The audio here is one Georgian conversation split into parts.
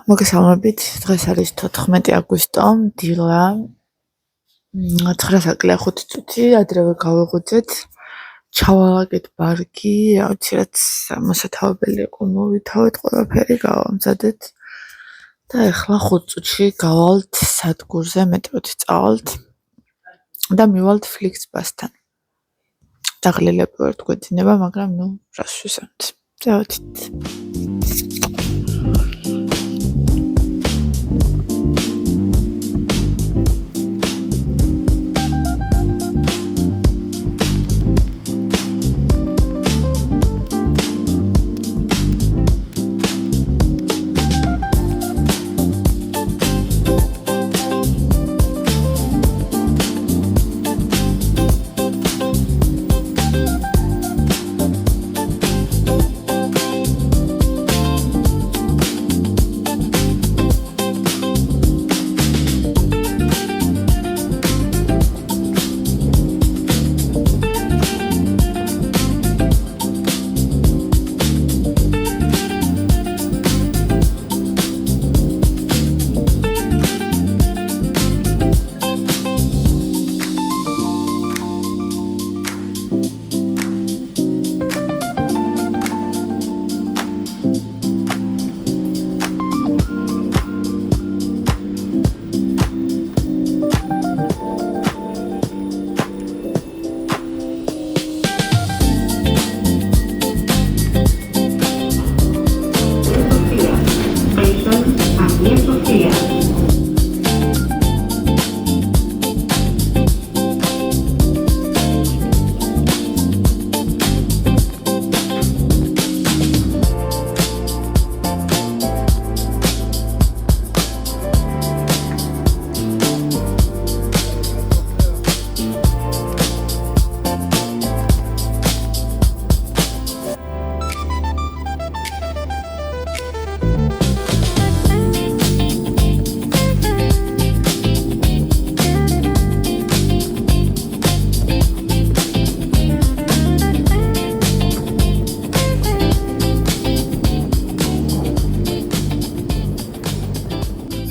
მოგესალმებით, დღეს არის 14 აგვისტო, დილა 9:05 წუთი, ადრევე გავეღვიძეთ, ჩავალაგეთ ბარგი, რაც მოსათავებელი იყო, მოვითავეთ, ყველაფერი გავამზადეთ და ეხლა 5 წუთში გავალთ სადგურზე, მეტროთი წავალთ და მივალთ ფლიქსბასთან. დაღლილები ვართ, გვეძინება, მაგრამ რას ვისაუბრეთ. წავედით.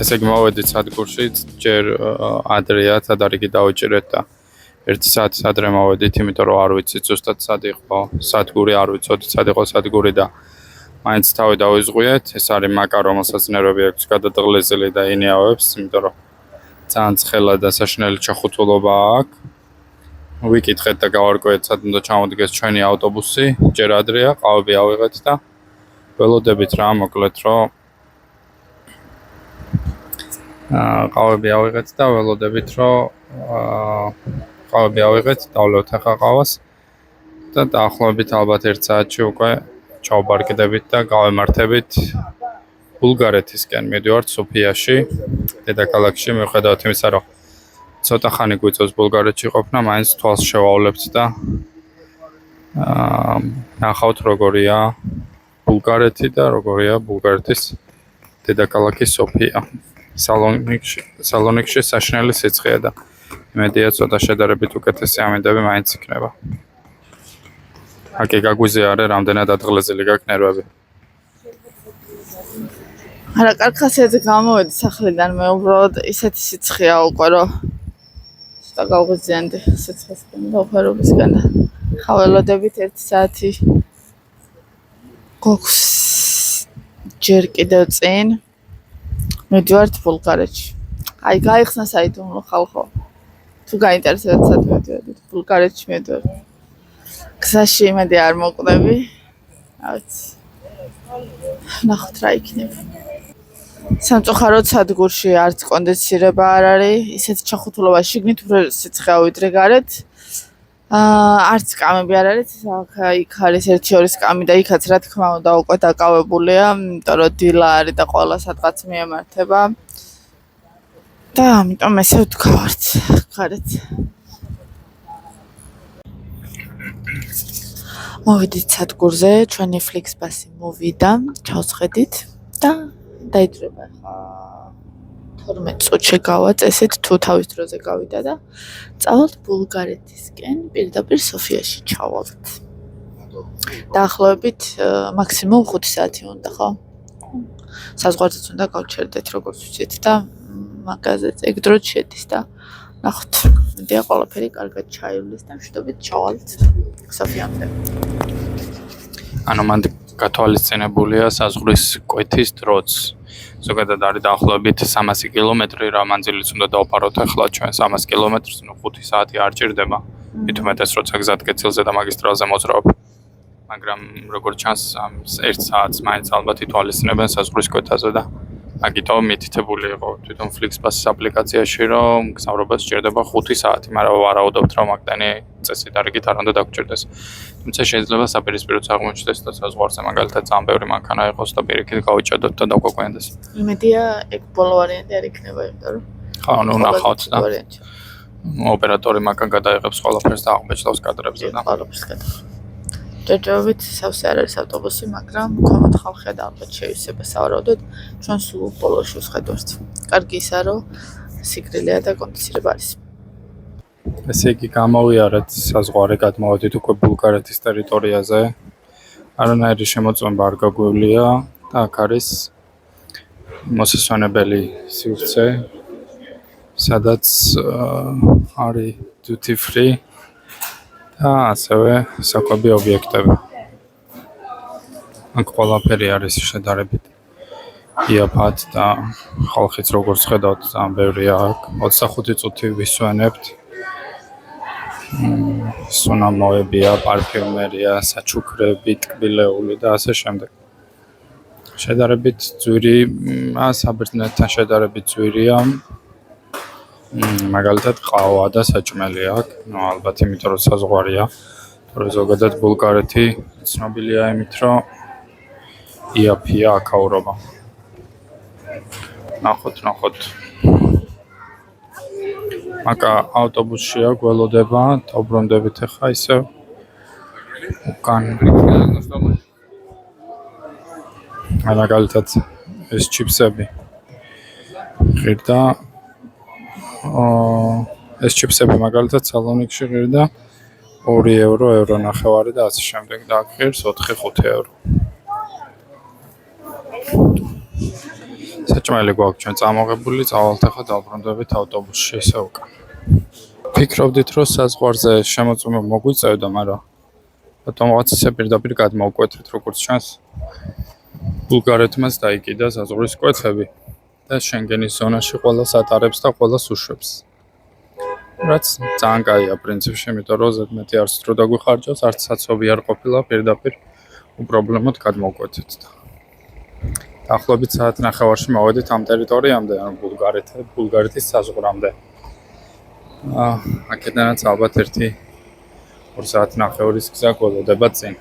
ესე იგი მოვედით სადგურში, ჯერ ადრეა, სადარიგი დავიჭირეთ და 1 საათის ადრე მოვედით, იმიტომ რომ არ ვიცით ზუსტად სად იყო სადგური, არ ვიცოდით სად იყო სადგური და მაინც თავი დავიზღვიეთ. ეს არის მაკა, რომელსაც ნერვები აქვს გადადღლეზილი და ინიავებს, იმიტომ რომ ძალიან ცხელა და საშინელი ჩახუთულობა აქვს. ვიკითხეთ და გავარკვიეთ, სად უნდა ჩამოდგეს ჩვენი ავტობუსი, ჯერ ადრეა, ყავები ავიღეთ და ველოდებით რა, მოკლედ რომ ყავები ავიღეთ და ველოდებით რომ ყავები ავიღეთ, დავლევთ ახლა ყავას და დაახლოებით ალბათ 1 საათში უკვე ჩავბარგდებით და გავემართებით ბულგარეთისკენ. მივდივართ სოფიაში, დედაქალაქში, მიუხედავად იმისა, რომ ცოტა ხანი გვიწევს ბულგარეთში ყოფნა, მაინც თვალს შევავლებთ და ნახავთ როგორია ბულგარეთი და როგორია ბულგარეთის დედაქალაქი სოფია. სალონიკში საშინელი სიცხეა და იმედია ცოტა შედარებით უკეთესი ამინდები მაინც იქნება. აკი გაგვიზიარე, რამდენად ადღლეზილი გაქვს ნერვები. არა, კარგ ხასიათზე გამოვედი სახლიდან, მე უბრალოდ ისეთი სიცხეა უკვე, რომ ცოტა გავღიზიანდი სიცხესკენ და ოფერობისკენ და ხაველოდებით 1 საათი გვაქვს ჯერ კიდევ წინ. მივდივართ ბულგარეთში. აი, გაიხსნა საიდუმლო ხალხო. თუ გაინტერესებთ სად მივდივართ ბულგარეთში მივდივართ. გზაში იმედი არ მოკვდები. რა ვიცი. ნახოთ რა იქნება. სამწუხაროდ სადგურში არც კონდიცირება არ არის, ისეთი ჩახუთულობა შიგნით უფრო სიცხეა ვიდრე გარეთ. არც კამები არ არის, იქ არის 1-2 კამი და იქაც რა თქმა უნდა უკვე დაკავებულია, იმიტომ რომ დილა არის და ყველა სადღაც მიემართება. და ამიტომ ესე ვდგავართ გარეთ. მოვიდით სადგურზე, ჩვენი ფლიქსბასი მოვიდა, ჩავსხედით და დაიძრება ხა 12 წუთში გავაწესეთ, თუ თავის დროზე გავიდა და წავალთ ბულგარეთისკენ, პირდაპირ სოფიაში ჩავალთ. დაახლოებით მაქსიმუმ 5 საათი უნდა, ხო? საზღვარზეც უნდა გავჩერდეთ როგორც ვიცით და მაგაზეც ეგ დროც შედის და ნახოთ მედია ყველაფერი კარგად ჩაივლის და მშვიდობით ჩავალთ სოფიამდე. ანუ მან გათვალისწინებულია საზღვრის კვეთის დროც. ზოგადად არის დაახლოებით 300 კილომეტრი რა მანძილიც უნდა დავფაროთ ახლა ჩვენ 300 კილომეტრს, 5 საათი არ ჭირდება. მით უმეტეს როცა გზად კეთილზე და მაგისტრალზე მოძრაობ. მაგრამ როგორც ჩანს 1 საათს მაინც ალბათ ითვალისწინებენ საზღვრის კვეთაზე და მაგიტომ მითითებული იყო თვითონ Flixbus-ის აპლიკაციაში რომ გზავრობა სჭირდება 5 საათი, მაგრამ ვარაუდობთ რომ მაგდენი წესით არიგით არ უნდა დაგჭირდეს. თუმცა შეიძლება საპირისპიროც აღმოჩნდეს და საზღვარზე მაგალითად ძალიან ბევრი მანქანა იყოს და პირიქით გავიჭედოთ და დავგვეკვენდეს. იმედია ეგ ბოლო ვარიანტი არ იქნება, იმიტომ რომ ხო, ნუ ნახავთ და ოპერატორი მაგან გადაიღებს ყველაფერს და აღბეჭდავს კადრებზე და ყველაფერს გადაიღებს. ჯერჯერობით სავსე არ არის ავტობუსი, მაგრამ ქვემოთ ხალხია და ალბათ შეივსება სავარაუდოდ ჩვენ სულ ბოლოში ვხედავთ. კარგი ისაა, რომ სიგრილეა და კონდიცირება არის. ესე იგი გამოვიარეთ საზღვარი, გადმოვედით უკვე ბულგარეთის ტერიტორიაზე. არანაირი შემოწმება არ გაგვივლია და აქ არის მოსასვენებელი სივრცე, სადაც არის duty free და ასევე საკვები ობიექტები. აქ ყველაფერი არის შედარებით იაფად და ხალხიც როგორც ხედავთ ძალიან ბევრია აქ. 25 წუთი ვისვენებთ. სუნამოებია, პარფიუმერია, საჩუქრები, ტკბილეული და ასე შემდეგ. შედარებით ძვირი, საბერძნეთთან შედარებით ძვირია. მაგალითად ყავა და საჭმელი აქ, ნუ ალბათ იმიტომ რომ საზღვარია, თორე ზოგადად ბულგარეთი ცნობილია იმით რომ იაფია აქაურობა. ნახოთ. მაკა ავტობუსშია გველოდება, დავბრუნდებით ახლა ისევ უკან. მაგალითად ეს ჩიპსები ღირდა ეს ჩიპსები მაგალითად სალონიკში ღირდა 2 евро ნახევარი და ასე შემდეგ და აქ ღირს 4-5 евро. საჭმელი გვაქვს ჩვენ წამოღებული, წავალთ ახლა დავბრუნდებით ავტობუსში ისე უკან. ფიქრობდით რომ საზღვარზე შემოწმება მოგვიწევდა, მაგრამ ავტომატურად ისე პირდაპირ გადმოვკვეთით როგორც ჩანს. ბულგარეთმაც დაიკიდა საზღვრის კვეთები და შენგენის ზონაში ყველას ატარებს და ყველას უშვებს. რაც ძალიან კაია პრინციპში, იმიტომ რომ ზედმეტი არც დრო დაგვიხარჯავს, არც საცობი არ ყოფილა პირდაპირ უპრობლემოდ გადმოვკვეთით. დაახლოებით საათ ნახევარში მოვედით ამ ტერიტორიამდე, ანუ ბულგარეთის საზღვრამდე. აქედანაც ალბათ 1-2 საათი ნახევრის გზა გველოდება წინ.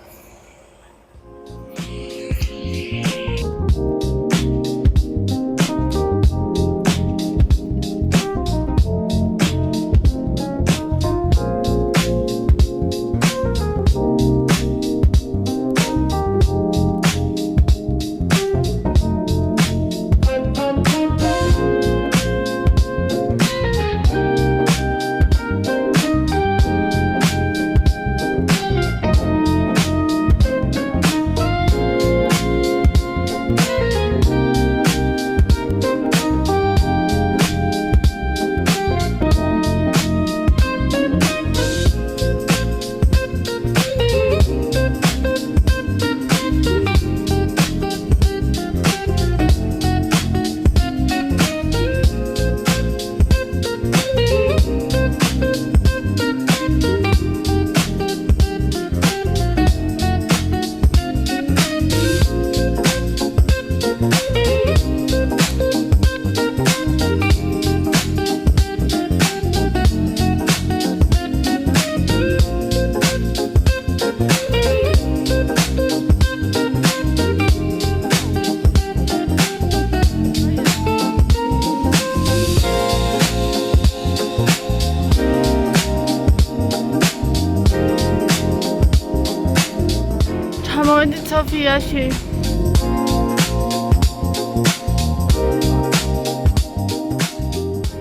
ჩამოვედით სოფიაში.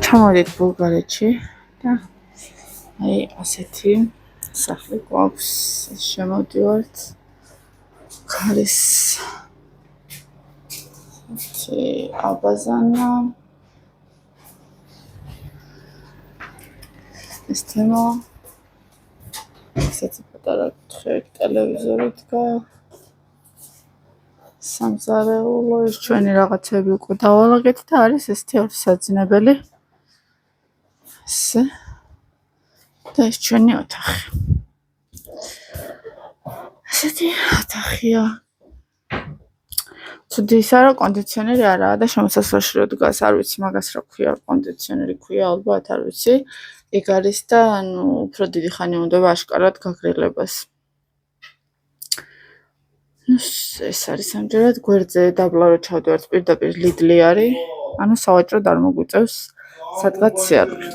ჩამოვედით ბულგარეთში და აი ასეთი სახლი გვაქვს. შემოვდივართ. ქარის აბაზანა ეს თემა ესეც პატარა კუთხე ტელევიზორი დგა სამზარეულო ეს ჩვენი რაღაცები უკვე დავალაგეთ და არის ესეთი ორი საძინებელი ესე და ეს ჩვენი ოთახი ესეთი ოთახია თუდი ის არა კონდიციონერი არაა და შემოსასვლელში რო დგას არ ვიცი მაგას რა ქვია კონდიციონერი ქვია ალბათ არ ვიცი ეგ არის და ანუ უფრო დიდი ხანი უნდა აშკარად გაგრილებას ну ეს არის ამჯერად გვერდზე დაბლა რო ჩავდივართ პირდაპირ ლიდლი არის ანუ სავაჭრო არ მოგვიწევს სადღაც სიარული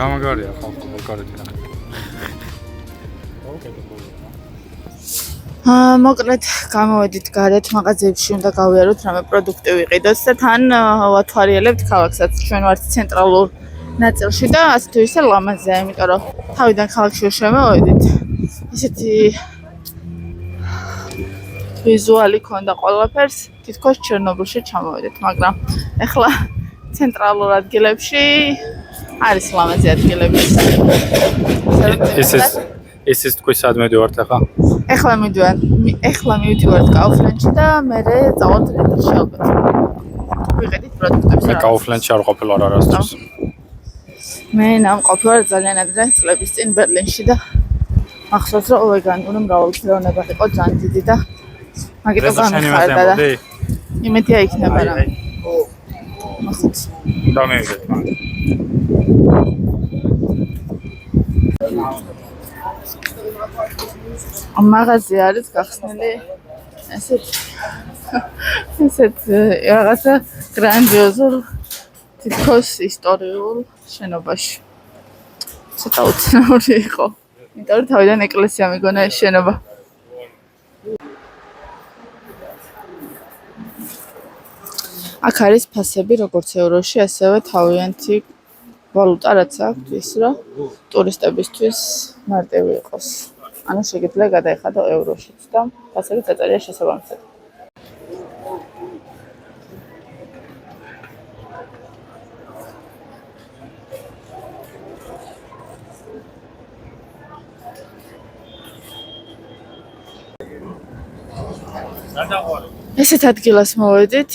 გამაგარია ხალხო ბულგარეთი რა. მოკლედ გამოვედით გარეთ მაღაზიებში უნდა გავიაროთ რამე პროდუქტი ვიყიდოთ და თან ვათვალიერებთ ქალაქსაც ჩვენ ვართ ცენტრალურ ნაწილში და ასე თუ ისე ლამაზია იმიტომ რომ თავიდან ქალაქში შემოვედით ისეთი ვიზუალი ქონდა ყველაფერს თითქოს ჩერნობილში ჩამოვედით მაგრამ ეხლა ცენტრალურ ადგილებში არის ლამაზი ადგილები ეს თქვი სად მიდივართ ახლა? ეხლა მივდივართ კაუფლენდში და მერე წავალთ რედელში ალბათ. ვიყიდით პროდუქტებს. მე კაუფლენდში არ ყოფილი ვარ არასდროს. მე ნამყოფი ვარ ძალიან ადრე წლების წინ ბერლინში და მახსოვს რომ ვეგანური მრავალფეროვნება იყო ძალიან დიდი და მაგიტო გამიხარდა და იმედია იქნება რა. მახსოვს. დამევიდეთ მაგ. მაღაზია არის გახსნილი ესეთ რაღაცა გრანდიოზულ თითქოს ისტორიულ შენობაში. ცოტა უცნაური იყო. იმიტომ რომ თავიდან ეკლესია მიგონა ეს შენობა. აქ არის ფასები როგორც ევროში, ასევე თავიანთი ვალუტა რაც აქვს ის რომ ტურისტებისთვის მარტივი იყოს. ანუ შეგიძლია გადაიხადო ევროშიც და ფასები დაწერია შესაბამისად. ესეთ ადგილას მოვედით,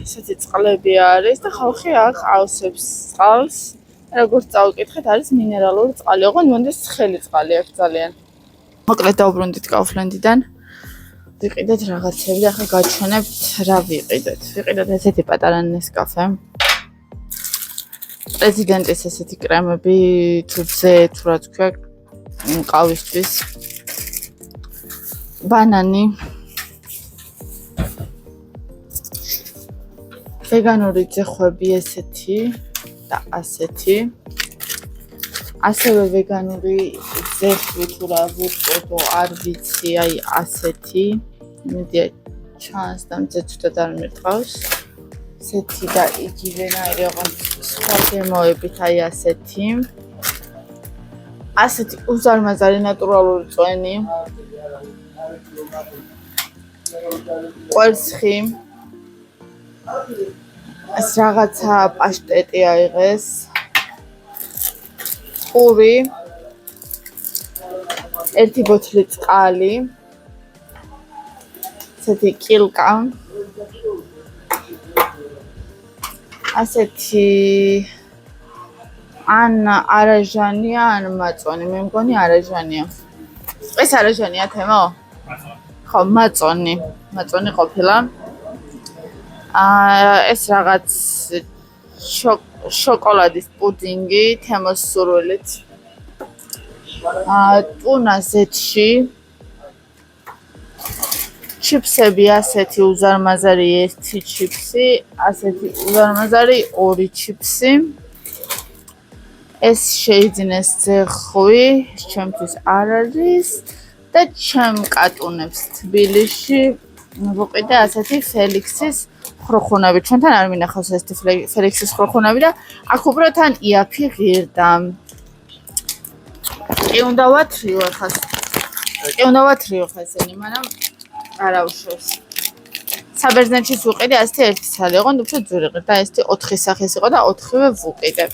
ესეთი წყლები არის და ხალხი აქ ავსებს წყალს. როგორც წავიკითხეთ, არის მინერალური წყალი, ოღონდ მონდეს ცხელი წყალი აქვს ძალიან. მოკლედ დავბრუნდით კაუფლენდიდან. ვიყიდეთ რაღაცები და ახლა გაჩვენებთ რა ვიყიდეთ. ვიყიდეთ ესეთი პატარა ნესკაფე. პრეზიდენტის ესეთი კრემები, თუძე, თუ რა თქვა, ყავისთვის. ბანანი. ვეგანური ძეხვები ესეთი და ასეთი. ასევე ვეგანური ძეხვი თუ რა ვუწოდო არ ვიცი, აი ასეთი. იმედია ჩანს და მძეცუდად არ მერტყავს. ასეთი და იგივენაირი ოღონდ სხვა გემოებით აი ასეთი. ასეთი უზარმაზარი ნატურალური წვენი. კვერცხი ეს რაღაცა პაშტეტი აიღეს პური ერთი ბოთლი წყალი ასეთი კილკა ასეთი ან არაჟანია ან მაწონი მე მგონი არაჟანია ეს არაჟანია თემო ხო მაწონი ყოფილა ეს რაღაც შოკოლადის პუდინგი თემოს სურვილით ტუნა ზეთში ჩიფსები ასეთი უზარმაზარი ერთი ჩიფსი ასეთი უზარმაზარი ორი ჩიფსი ეს შეიძინეს ძეხვი ჩემთვის არ არის და ჩემ კატუნებს თბილისში მოვყიდე ასეთი ფელიქსის ხროხუნები ჩვენთან არ მინახავს ეს ფელიქსის ხროხუნები და აქ უბრალოდ თან იაფი ღირდა კი უნდა ვათრიო ხა ესენი მაგრამ არ აუშვებს საბერძნეთშიც ვუყიდე ასეთი ერთი ცალი იყო უფრო ძვირი და ესეთი 4 სახის იყო და 4-ვე ვუყიდე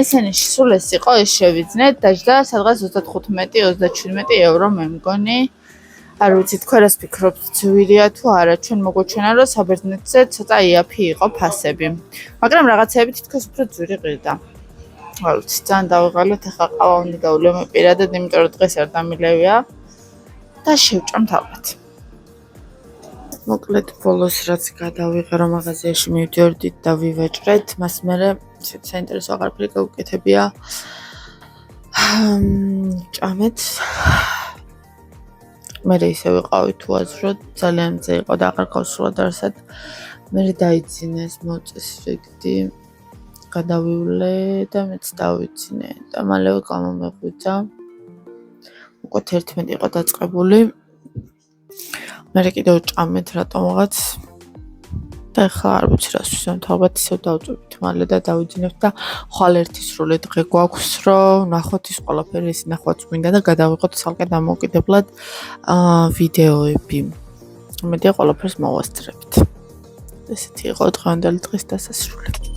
ესენი სულ ეს იყო ეს შევიძნეთ დაჯდა სადღაც 35-37 ევრო მე მგონი არ ვიცი თქვენ რას ფიქრობთ ძვირია თუ არა ჩვენ მოგვეჩვენა რომ საბერძნეთზე ცოტა იაფი იყო ფასები მაგრამ რაღაცეები თითქოს უფრო ძვირი ყირდა არ ვიცი ძალიან დავიღალეთ ახლა ყავა უნდა გავვლემო პირადად იმიტომ რომ დღეს არ დამილევია და შევჭამთ ალბათ მოკლედ ბოლოს რაც გადავიღე რომ მაღაზიაში მივდიოდით და ვივაჭრეთ მას მერე საინტერესო აღარაფერი გაუკეთებია ჭამეთ მე ისე ვიყავი თუ აზროდ ძალიან მძე იყო და აღარ გავსრულა არსად მე დაიძინეს მოწეს რიგდი გადავივლე და მეც დავიცინე და მალევე გამომეღვიძა უკვე 11 იყო დაწყებული მე კიდევ ჭამეთ რატომღაც და ახლა არ ვიცი რას ვისვამთ ალბათ ისევ დავწვევით მალე და დავიძინებთ და ხვალ ერთი სრული დღე გვაქვს რომ ნახოთ ის ყველაფერი ეს ნახვაც მინდა და გადავიღოთ ცალკე დამოუკიდებლად ვიდეოები მედია ყველაფერს მოვასწრებთ ესეთი იყო დღევანდელი დღის დასასრული